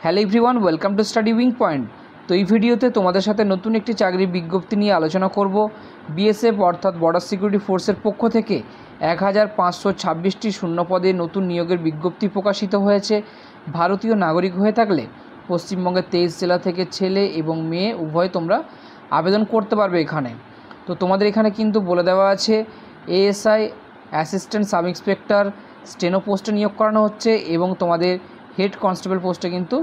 Hello everyone, welcome to study wing point. তো এই ভিডিওতে তোমাদের সাথে নতুন একটি চাকরির বিজ্ঞপ্তি নিয়ে আলোচনা করব। বিএসএফ অর্থাৎ বর্ডার সিকিউরিটি ফোর্সের পক্ষ থেকে 1526টি শূন্যপদে নতুন নিয়োগের বিজ্ঞপ্তি প্রকাশিত হয়েছে। ভারতীয় নাগরিক হয়ে থাকলে পশ্চিমবঙ্গের 23 জেলা থেকে ছেলে এবং মেয়ে উভয় তোমরা আবেদন করতে পারবে এখানে। তো তোমাদের এখানে কিন্তু বলে দেওয়া আছে ASI, assistant sub inspector, steno পোস্টে নিয়োগ করানো হচ্ছে এবং তোমাদের হেড কনস্টেবল পোস্টে কিন্তু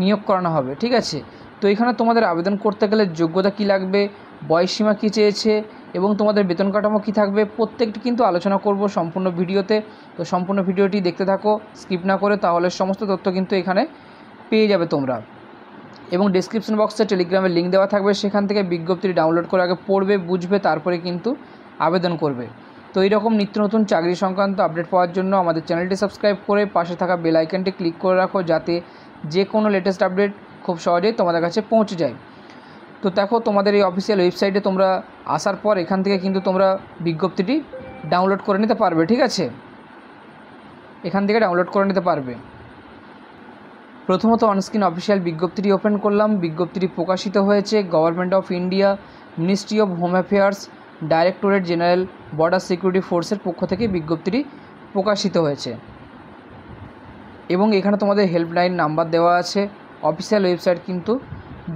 নিয়োগ করানো হবে। ঠিক আছে, তো এখানে তোমাদের আবেদন করতে গেলে যোগ্যতা কী লাগবে, বয়সসীমা কী চেয়েছে এবং তোমাদের বেতন কাঠামো কী থাকবে, প্রত্যেকটি কিন্তু আলোচনা করব সম্পূর্ণ ভিডিওতে। তো সম্পূর্ণ ভিডিওটি দেখতে থাকো স্কিপ না করে, তাহলে সমস্ত তথ্য কিন্তু এখানে পেয়ে যাবে তোমরা। এবং ডেসক্রিপশন বক্সে টেলিগ্রামের লিঙ্ক দেওয়া থাকবে, সেখান থেকে বিজ্ঞপ্তিটি ডাউনলোড করে আগে পড়বে, বুঝবে, তারপরে কিন্তু আবেদন করবে। তো এইরকম নিত্য নতুন চাকরি সংক্রান্ত আপডেট পাওয়ার জন্য আমাদের চ্যানেলটি সাবস্ক্রাইব করে পাশে থাকা বেল আইকনটি ক্লিক করে রাখো, যাতে যে কোনো লেটেস্ট আপডেট খুব সহজেই তোমাদের কাছে পৌঁছে যায়। তো দেখো, তোমাদের এই অফিসিয়াল ওয়েবসাইটে তোমরা আসার পর এখান থেকে কিন্তু তোমরা বিজ্ঞপ্তিটি ডাউনলোড করে নিতে পারবে। ঠিক আছে, এখান থেকে ডাউনলোড করে নিতে পারবে। প্রথমত অনস্ক্রিন অফিসিয়াল বিজ্ঞপ্তিটি ওপেন করলাম। বিজ্ঞপ্তিটি প্রকাশিত হয়েছে government of India, ministry of home affairs, directorate general, border security ফোর্সের পক্ষ থেকে বিজ্ঞপ্তিটি প্রকাশিত হয়েছে। এবং এখানে তোমাদের হেল্পলাইন নাম্বার দেওয়া আছে, অফিসিয়াল ওয়েবসাইট কিন্তু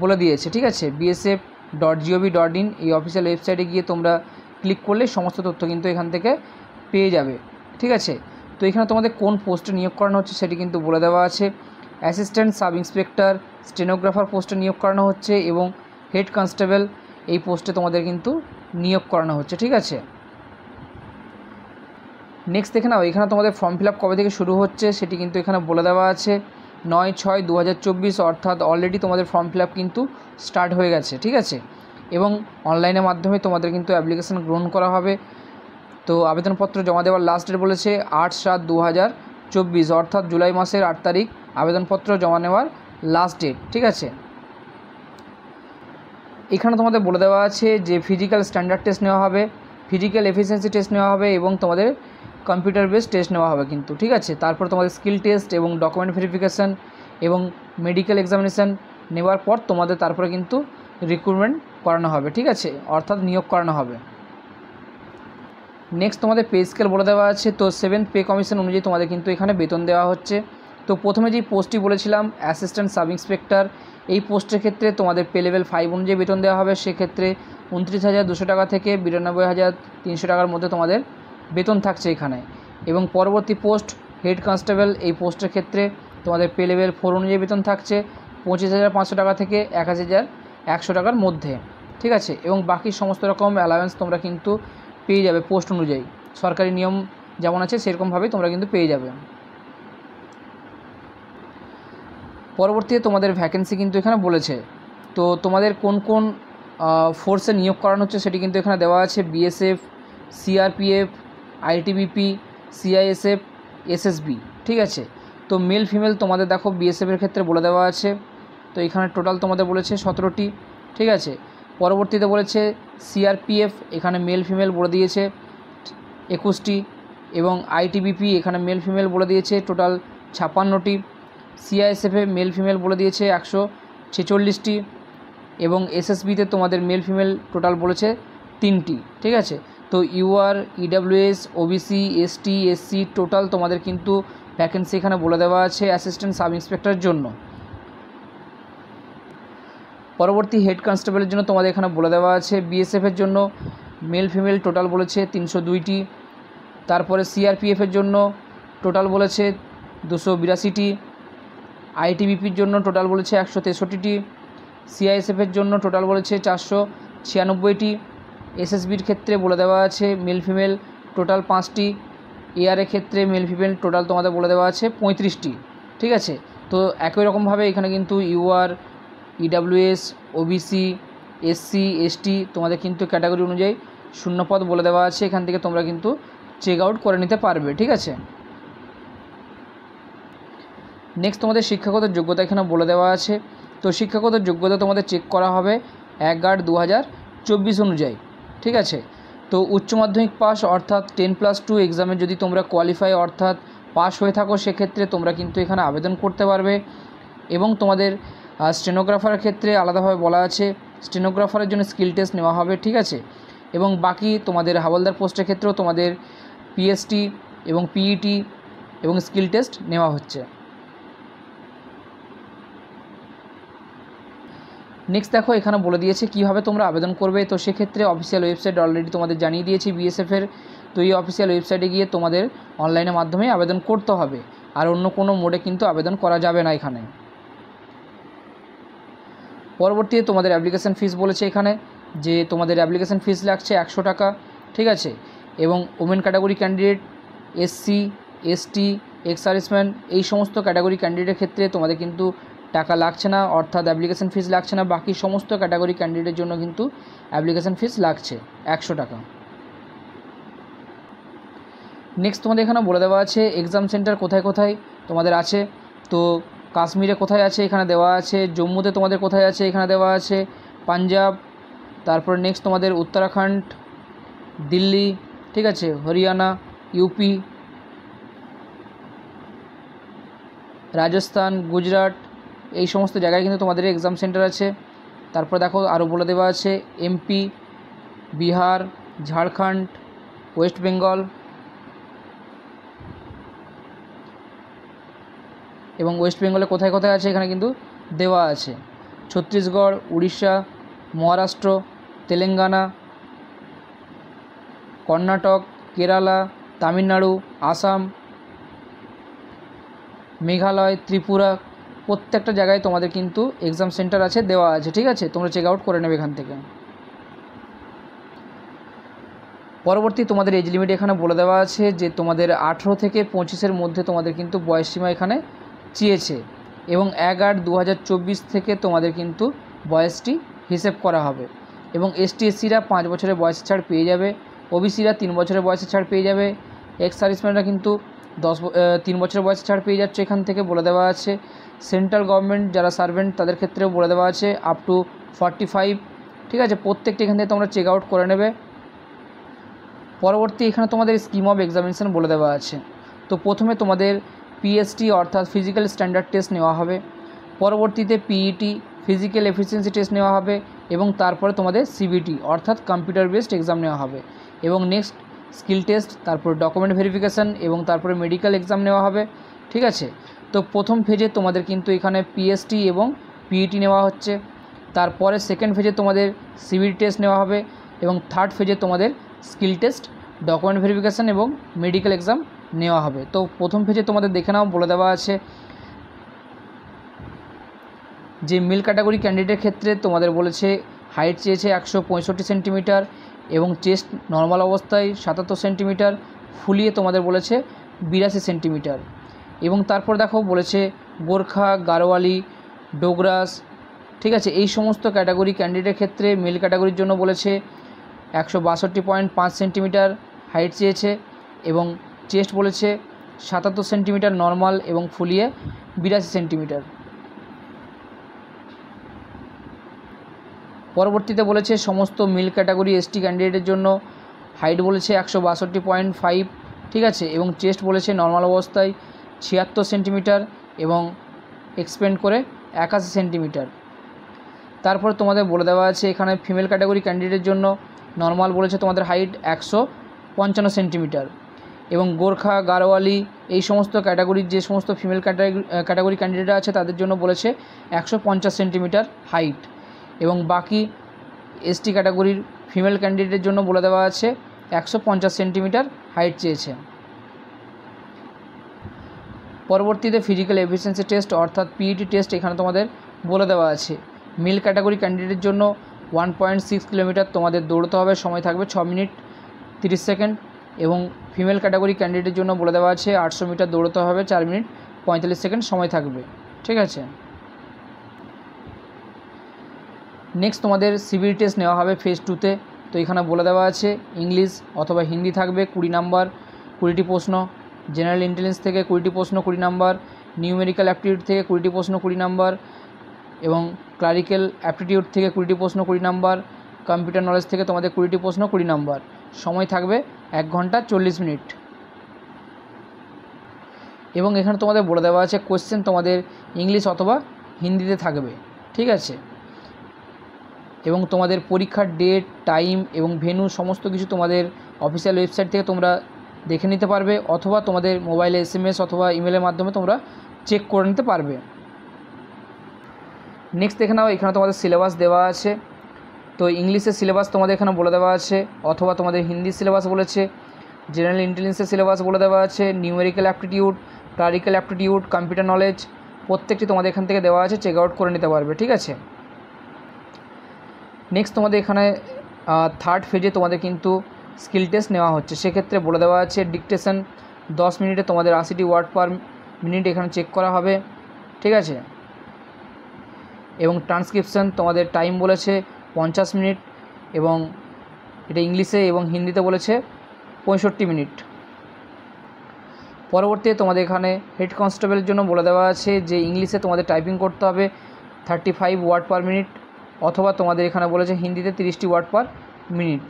বলে দিয়েছে। ঠিক আছে, bsf.gov.in এই অফিসিয়াল ওয়েবসাইটে গিয়ে তোমরা ক্লিক করলে সমস্ত তথ্য কিন্তু এখান থেকে পেয়ে যাবে। ঠিক আছে, তো এখানে তোমাদের কোন পোস্টে নিয়োগ করানো হচ্ছে সেটি কিন্তু বলে দেওয়া আছে। অ্যাসিস্ট্যান্ট সাব ইন্সপেক্টর, স্টেনোগ্রাফার পোস্টে নিয়োগ করানো হচ্ছে এবং হেড কনস্টেবল এই পোস্টে তোমাদের কিন্তু নিয়োগ করানো হচ্ছে। ঠিক আছে, নেক্সট দেখে নাও, এখানে তোমাদের ফর্ম ফিল আপ কবে থেকে শুরু হচ্ছে সেটি কিন্তু এখানে বলে দেওয়া আছে 9/6/2024, অর্থাৎ অলরেডি তোমাদের ফর্ম ফিল আপ কিন্তু স্টার্ট হয়ে গেছে। ঠিক আছে, এবং অনলাইনের মাধ্যমে তোমাদের কিন্তু অ্যাপ্লিকেশান গ্রহণ করা হবে। তো আবেদনপত্র জমা দেওয়ার লাস্ট ডেট বলেছে 8/7/2024, অর্থাৎ জুলাই মাসের 8 তারিখ আবেদনপত্র জমা নেওয়ার লাস্ট ডেট। ঠিক আছে, এখানে তোমাদের বলে দেওয়া আছে যে ফিজিক্যাল স্ট্যান্ডার্ড টেস্ট নেওয়া হবে, ফিজিক্যাল এফিসিয়েন্সি টেস্ট নেওয়া হবে এবং তোমাদের কম্পিউটার বেসড টেস্ট নেওয়া হবে কিন্তু। ঠিক আছে, তারপর তোমাদের স্কিল টেস্ট এবং ডকুমেন্ট ভেরিফিকেশান এবং মেডিকেল এক্সামিনেশান নেওয়ার পর তোমাদের তারপরে কিন্তু রিক্রুটমেন্ট করানো হবে। ঠিক আছে, অর্থাৎ নিয়োগ করানো হবে। নেক্সট তোমাদের পে স্কেল বলে দেওয়া আছে। তো 7th পে কমিশন অনুযায়ী তোমাদের কিন্তু এখানে বেতন দেওয়া হচ্ছে। তো প্রথমে যেই পোস্টটি বলেছিলাম অ্যাসিস্ট্যান্ট সাব ইন্সপেক্টর, এই পোস্টের ক্ষেত্রে তোমাদের পে লেভেল 5 অনুযায়ী বেতন দেওয়া হবে। সেক্ষেত্রে 29,200 টাকা থেকে 92,300 টাকার মধ্যে তোমাদের বেতন থাকছে এখানে। এবং পরবর্তী পোস্ট হেড কনস্টেবল, এই পোস্টের ক্ষেত্রে তোমাদের পে লেভেল 4 অনুযায়ী বেতন থাকছে 25,500 টাকা থেকে 1,100 টাকার মধ্যে। ঠিক আছে, এবং বাকি সমস্ত রকম অ্যালাওয়েন্স তোমরা কিন্তু পেয়ে যাবে পোস্ট অনুযায়ী, সরকারি নিয়ম যেমন আছে সেরকমভাবেই তোমরা কিন্তু পেয়ে যাবে। পরবর্তীতে তোমাদের ভ্যাকেন্সি কিন্তু এখানে বলেছে। তো তোমাদের কোন কোন ফোর্সে নিয়োগ করানো হচ্ছে সেটি কিন্তু এখানে দেওয়া আছে। BSF, CRPF, ITBP, CISF, SSB. ঠিক আছে, তো মেল ফিমেল তোমাদের দেখো বিএসএফের ক্ষেত্রে বলে দেওয়া আছে। তো এখানে টোটাল তোমাদের বলেছে 17টি। ঠিক আছে, পরবর্তীতে বলেছে সিআরপিএফ, এখানে মেল ফিমেল বলে দিয়েছে 21টি এবং আইটিবিপি এখানে মেল ফিমেল বলে দিয়েছে টোটাল 56টি। সিআইএসএফে মেল ফিমেল বলে দিয়েছে 146টি এবং এসএসবিতে তোমাদের মেল ফিমেল টোটাল বলেছে 3টি। ঠিক আছে, তো UR, EWS, OBC, ST, SC total তোমাদের কিন্তু ভ্যাকেন্সি এখানে বলে দেওয়া আছে অ্যাসিস্ট্যান্ট সাব ইন্সপেক্টরের জন্য। পরবর্তী হেড কনস্টেবলের জন্য তোমাদের এখানে বলে দেওয়া আছে বিএসএফের জন্য মেল ফিমেল টোটাল বলেছে 302টি। তারপরে সিআরপিএফের জন্য টোটাল বলেছে 282টি। আইটিবিপির জন্য টোটাল বলেছে 163টি। সিআইএসএফের জন্য টোটাল বলেছে 496টি। এসএসবির ক্ষেত্রে বলে দেওয়া আছে মেল ফিমেল টোটাল 5টি। এআরের ক্ষেত্রে মেল ফিমেল টোটাল তোমাদের বলে দেওয়া আছে 35টি। ঠিক আছে, তো একই রকমভাবে এখানে কিন্তু UR, EWS, OBC, SC, ST তোমাদের কিন্তু ক্যাটাগরি অনুযায়ী শূন্যপদ বলে দেওয়া আছে, এখান থেকে তোমরা কিন্তু চেক আউট করে নিতে পারবে। ঠিক আছে, নেক্সট তোমাদের শিক্ষাগত যোগ্যতা এখানে বলে দেওয়া আছে। তো শিক্ষাগত যোগ্যতা তোমাদের চেক করা হবে 1/8/2024 অনুযায়ী। ঠিক আছে, তো উচ্চ মাধ্যমিক পাস অর্থাৎ 10+2 এক্সামে যদি তোমরা কোয়ালিফাই অর্থাৎ পাস হয়ে থাকো সেক্ষেত্রে তোমরা কিন্তু এখানে আবেদন করতে পারবে। এবং তোমাদের স্টেনোগ্রাফারের ক্ষেত্রে আলাদাভাবে বলা আছে, স্টেনোগ্রাফারের জন্য স্কিল টেস্ট নেওয়া হবে, ঠিক আছে। এবং বাকি তোমাদের হাওলদার পোস্টের ক্ষেত্রেও তোমাদের পিএসটি এবং পিইটি এবং স্কিল টেস্ট নেওয়া হচ্ছে। নেক্সট দেখো এখানে বলে দিয়েছে কীভাবে তোমরা আবেদন করবে। তো সেক্ষেত্রে অফিসিয়াল ওয়েবসাইট অলরেডি তোমাদের জানিয়ে দিয়েছি বিএসএফের। তো এই অফিসিয়াল ওয়েবসাইটে গিয়ে তোমাদের অনলাইনের মাধ্যমে আবেদন করতে হবে, আর অন্য কোনো মোডে কিন্তু আবেদন করা যাবে না এখানে। পরবর্তীতে তোমাদের অ্যাপ্লিকেশান ফিস বলেছে এখানে যে তোমাদের অ্যাপ্লিকেশান ফিস লাগছে 100 টাকা, ঠিক আছে। এবং women category candidate, SC, ST, ex serviceman এই সমস্ত ক্যাটাগরি ক্যান্ডিডেটের ক্ষেত্রে তোমাদের কিন্তু টাকা লাগছে না, অর্থাৎ অ্যাপ্লিকেশান ফিস লাগছে না। বাকি সমস্ত ক্যাটাগরি ক্যান্ডিডেটের জন্য কিন্তু অ্যাপ্লিকেশান ফিস লাগছে 100 টাকা। নেক্সট তোমাদের এখানে বলে দেওয়া আছে এক্সাম সেন্টার কোথায় কোথায় তোমাদের আছে। তো কাশ্মীরে কোথায় আছে এখানে দেওয়া আছে, জম্মুতে তোমাদের কোথায় আছে এখানে দেওয়া আছে, পাঞ্জাব, তারপর নেক্সট তোমাদের উত্তরাখণ্ড, দিল্লি, ঠিক আছে, হরিয়ানা, ইউপি, রাজস্থান, গুজরাট এই সমস্ত জায়গায় কিন্তু তোমাদের এক্সাম সেন্টার আছে। তারপর দেখো আরও বলে দেওয়া আছে এমপি, বিহার, ঝাড়খণ্ড, ওয়েস্ট বেঙ্গল এবং ওয়েস্ট বেঙ্গলে কোথায় কোথায় আছে এখানে কিন্তু দেওয়া আছে, ছত্তিশগড়, উড়িষ্যা, মহারাষ্ট্র, তেলেঙ্গানা, কর্ণাটক, কেরালা, তামিলনাড়ু, আসাম, মেঘালয়, ত্রিপুরা প্রত্যেকটা জায়গায় তোমাদের কিন্তু এক্সাম সেন্টার আছে, দেওয়া আছে, ঠিক আছে। তোমরা চেক আউট করে নেবে এখান থেকে। পরবর্তী তোমাদের এজ লিমিট এখানে বলে দেওয়া আছে যে তোমাদের 18 থেকে 25-এর মধ্যে তোমাদের কিন্তু বয়সসীমা এখানে চেয়েছে, এবং 1/8/2024 থেকে তোমাদের কিন্তু বয়সটি হিসেব করা হবে। এবং এসটি এসসিরা 5 বছরের বয়সের ছাড় পেয়ে যাবে, ওবিসিরা 3 বছরের বয়সের ছাড় পেয়ে যাবে, এক্স সার্ভিসম্যানরা কিন্তু 3 বছরের বয়সের ছাড় পেয়ে যাচ্ছে এখান থেকে বলে দেওয়া আছে। সেন্ট্রাল গভর্নমেন্ট যারা সার্ভেন্ট তাদের ক্ষেত্রেও বলে দেওয়া আছে আপ টু 45, ঠিক আছে। প্রত্যেকটি এখান থেকে তোমরা চেক আউট করে নেবে। পরবর্তী এখানে তোমাদের স্কিম অফ এক্সামিনেশন বলে দেওয়া আছে। তো প্রথমে তোমাদের পিএসটি অর্থাৎ ফিজিক্যাল স্ট্যান্ডার্ড টেস্ট নেওয়া হবে, পরবর্তীতে পিইটি ফিজিক্যাল এফিসিয়েন্সি টেস্ট নেওয়া হবে, এবং তারপরে তোমাদের সিবিটি অর্থাৎ কম্পিউটার বেসড এক্সাম নেওয়া হবে, এবং নেক্সট স্কিল টেস্ট, তারপর ডকুমেন্ট ভেরিফিকেশান, এবং তারপরে মেডিকেল এক্সাম নেওয়া হবে, ঠিক আছে। তো প্রথম ফেজে তোমাদের কিন্তু এখানে পিএসটি এবং পিইটি নেওয়া হচ্ছে, তারপরে সেকেন্ড ফেজে তোমাদের সিবিটি টেস্ট নেওয়া হবে, এবং থার্ড ফেজে তোমাদের স্কিল টেস্ট, ডকুমেন্ট ভেরিফিকেশান এবং মেডিকেল এক্সাম নেওয়া হবে। তো প্রথম ফেজে তোমাদের দেখে নাও বলে দেওয়া আছে যে মেল ক্যাটাগরি ক্যান্ডিডেটের ক্ষেত্রে তোমাদের বলেছে হাইট চেয়েছে 165 সেন্টিমিটার, এবং চেস্ট নর্মাল অবস্থায় 77 সেন্টিমিটার, ফুলিয়ে তোমাদের বলেছে 82 সেন্টিমিটার। এবং তারপর দেখো বলেছে গোর্খা, গারোয়ালি, ডোগরাস, ঠিক আছে, এই সমস্ত ক্যাটাগরি ক্যান্ডিডেটের ক্ষেত্রে মেল ক্যাটাগরির জন্য বলেছে 162.5 সেন্টিমিটার হাইট চেয়েছে, এবং চেস্ট বলেছে 77 সেন্টিমিটার নর্মাল এবং ফুলিয়ে 82 সেন্টিমিটার। পরবর্তীতে বলেছে সমস্ত মেল ক্যাটাগরি এসটি ক্যান্ডিডেটের জন্য হাইট বলেছে 162.5, ঠিক আছে, এবং চেস্ট বলেছে নর্মাল অবস্থায় 76 সেন্টিমিটার এবং এক্সপেন্ড করে 81 সেন্টিমিটার। তারপর তোমাদের বলে দেওয়া আছে এখানে ফিমেল ক্যাটাগরি ক্যান্ডিডেটের জন্য নর্মাল বলেছে তোমাদের হাইট 155 সেন্টিমিটার, এবং গোর্খা, গারোয়ালি এই সমস্ত ক্যাটাগরির যে সমস্ত ফিমেল ক্যাটাগরি ক্যান্ডিডেট আছে তাদের জন্য বলেছে 150 সেন্টিমিটার হাইট, এবং বাকি এসটি ক্যাটাগরির ফিমেল ক্যান্ডিডেটের জন্য বলে দেওয়া আছে 150 সেন্টিমিটার হাইট চেয়েছে। পরবর্তীতে ফিজিক্যাল এফিসিয়েন্সি টেস্ট অর্থাৎ পিইটি টেস্ট এখানে তোমাদের বলে দেওয়া আছে। মেল ক্যাটাগরি ক্যান্ডিডেটের জন্য 1.6 কিলোমিটার তোমাদের দৌড়তে হবে, সময় থাকবে 6 মিনিট 30 সেকেন্ড, এবং ফিমেল ক্যাটাগরি ক্যান্ডিডেটের জন্য বলে দেওয়া আছে 800 মিটার দৌড়তে হবে, 4 মিনিট 45 সেকেন্ড সময় থাকবে, ঠিক আছে। নেক্সট তোমাদের সিবিটি টেস্ট নেওয়া হবে ফেজ 2তে। তো এখানে বলে দেওয়া আছে ইংলিশ অথবা হিন্দি থাকবে 20 নাম্বার, 20টি প্রশ্ন, জেনারেল ইন্টেলিজেন্স থেকে 20টি প্রশ্ন 20 নাম্বার, নিউমেরিক্যাল অ্যাপটিটিউড থেকে 20টি প্রশ্ন 20 নাম্বার, এবং ক্লারিক্যাল অ্যাপটিটিউড থেকে 20টি প্রশ্ন 20 নাম্বার, কম্পিউটার নলেজ থেকে তোমাদের 20টি প্রশ্ন 20 নাম্বার, সময় থাকবে 1 ঘন্টা 40 মিনিট। এবং এখানে তোমাদের বলে দেওয়া আছে কোশ্চেন তোমাদের ইংলিশ অথবা হিন্দিতে থাকবে, ঠিক আছে। এবং তোমাদের পরীক্ষার ডেট, টাইম এবং ভেন্যু সমস্ত কিছু তোমাদের অফিসিয়াল ওয়েবসাইট থেকে তোমরা দেখে নিতে পারবে, অথবা তোমাদের মোবাইলে SMS অথবা ইমেলের মাধ্যমে তোমরা চেক করে নিতে পারবে। নেক্সট দেখে নাও, এখানে তোমাদের সিলেবাস দেওয়া আছে। তো ইংলিশের সিলেবাস তোমাদের এখানে বলে দেওয়া আছে, অথবা তোমাদের হিন্দি সিলেবাস বলেছে, জেনারেল ইন্টেলিজেন্সের সিলেবাস বলে দেওয়া আছে, numerical aptitude, clerical aptitude, computer knowledge প্রত্যেকটি তোমাদের এখান থেকে দেওয়া আছে, চেক আউট করে নিতে পারবে, ঠিক আছে। নেক্সট তোমাদের এখানে থার্ড ফেজে তোমাদের কিন্তু স্কিল টেস্ট নেওয়া হচ্ছে। সেক্ষেত্রে বলে দেওয়া আছে ডিকটেশন 10 মিনিটে তোমাদের 80টি ওয়ার্ড পার মিনিট এখানে চেক করা হবে, ঠিক আছে। এবং ট্রান্সক্রিপশন তোমাদের টাইম বলেছে 50 মিনিট, এবং এটা ইংলিশে এবং হিন্দিতে বলেছে 65 মিনিট। পরবর্তীতে তোমাদের এখানে হেড কনস্টেবলের জন্য বলে দেওয়া আছে যে ইংলিশে তোমাদের টাইপিং করতে হবে 35 ওয়ার্ড পার মিনিট, অথবা তোমাদের এখানে বলেছে হিন্দিতে 30টি ওয়ার্ড পার মিনিট।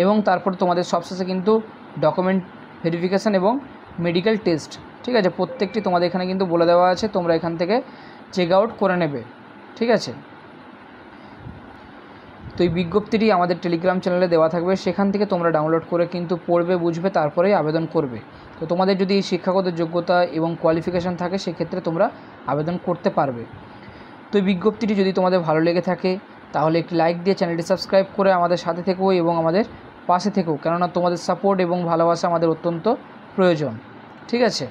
এবং তারপর তোমাদের সবশেষে কিন্তু ডকুমেন্ট ভেরিফিকেশান এবং মেডিকেল টেস্ট, ঠিক আছে। প্রত্যেকটি তোমাদের এখানে কিন্তু বলে দেওয়া আছে, তোমরা এখান থেকে চেক আউট করে নেবে, ঠিক আছে। তো এই বিজ্ঞপ্তিটি আমাদের টেলিগ্রাম চ্যানেলে দেওয়া থাকবে, সেখান থেকে তোমরা ডাউনলোড করে কিন্তু পড়বে, বুঝবে, তারপরেই আবেদন করবে। তো তোমাদের যদি এই শিক্ষাগত যোগ্যতা এবং কোয়ালিফিকেশান থাকে সেক্ষেত্রে তোমরা আবেদন করতে পারবে। তো এই বিজ্ঞপ্তিটি যদি তোমাদের ভালো লেগে থাকে তাহলে একটি লাইক দিয়ে চ্যানেলটি সাবস্ক্রাইব করে আমাদের সাথে থেকো এবং আমাদের পাশে থেকো, কেননা তোমাদের সাপোর্ট এবং ভালোবাসা আমাদের অত্যন্ত প্রয়োজন, ঠিক আছে।